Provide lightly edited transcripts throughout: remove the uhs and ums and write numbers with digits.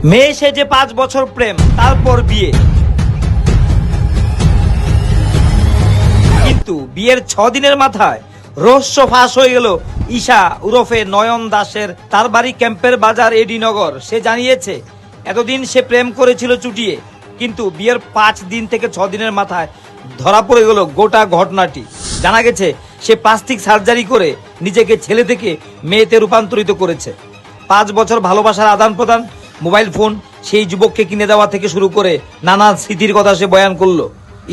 মেয়ে সেজে 5 বছর প্রেম, তারপর বিয়ে। কিন্তু বিয়ের 6 দিনের মাথায় রহস্য ফাঁস হয়ে গেল ঈশা উরফে নয়ন দাসের। তার বাড়ি ক্যাম্পের বাজার এডিনগর। সে জানিয়েছে এতদিন সে প্রেম করেছিল চুটিয়ে, কিন্তু বিয়ের 5 দিন থেকে 6 দিনের মাথায় ধরা পড়ে গেল গোটা ঘটনাটি। জানা গেছে সে প্লাস্টিক সার্জারি করে নিজেকে ছেলে থেকে মেয়েতে রূপান্তরিত করেছে। 5 বছর ভালোবাসার আদান প্রদান, মোবাইল ফোন সেই যুবককে কিনে দেওয়া থেকে শুরু করে নানা স্মৃতির কথা সে বয়ান করলো।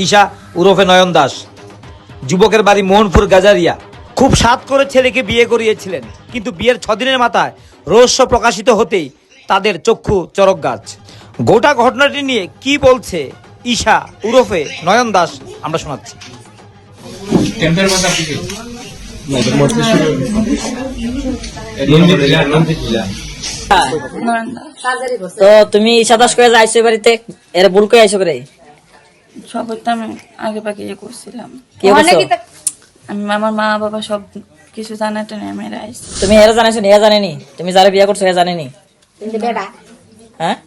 ঈশা উরফে নয়ন দাস যুবকের বাড়ি মোহনপুর গাজারিয়া। খুব সাধ করে ছেলেকে বিয়ে করিয়েছিলেন, কিন্তু বিয়ের 6 দিনের মাথায় রহস্য প্রকাশিত হতেই তাদের চক্ষু চরক গাছ। গোটা ঘটনাটি নিয়ে কি বলছে ঈশা উরফে নয়ন দাস আমরা শোনাচ্ছি। তো তুমি ঈশা দাস করে আইসো বাড়িতে, এর ভুল করে আইসো করে? সব তো আমি আগে পাকে ইয়ে করছিলাম। কি করছো? আমি আমার মা বাবা সব কিছু জানাতে নেই, আমি আইসি। তুমি এরা জানাইছো নি? এরা জানেনি তুমি যারা বিয়ে করছো? এরা জানেনি? হ্যাঁ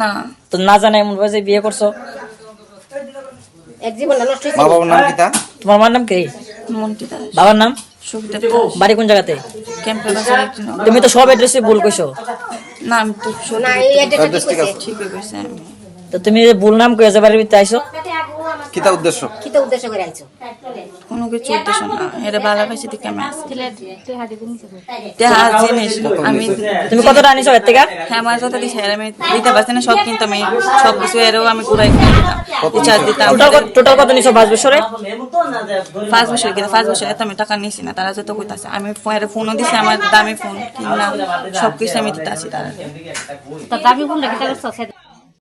না, তো না জানে এমন ভাবে যে বিয়ে করছো। মা বাবার নাম কি তা? তোমার মার নাম কি? মন্টি দাস। বাবার নাম? সুখদেব দাস। বাড়ি কোন জায়গাতে? ক্যাম্পের বাজার একজন। তুমি তো সব এড্রেসে ভুল কইছো। না, আমি তো অ্যাড্রেস ঠিক আছে। ঠিক হয়ে গেছে। আমি তো তুমি যে ভুল নাম কইছো বাড়ির ভিতরে আইছো, কি তা উদ্দেশ্য? কোনো কিছু উদ্দেশ্য না, এটা ভালো পাইছি দেখে আমি আসছি। দেহা জিনিস আমি তুমি কতটা আনিছো এর থেকে? হ্যাঁ, আমার যত দিছে আমি দিতে পারছি না সব, কিন্তু আমি সব কিছু এরও আমি ঘুরাই কিনে দিতাম, রিচার্জ দিতাম। টোটাল কত নিছো 5 বছরে? 5 বছর কিন্তু 5 বছর এত আমি টাকা নিছি না, তারা যত কইতাছে। আমি ফোনও দিছি, আমার দামি ফোন কিনলাম, সবকিছু আমি দিতে আছি তারা।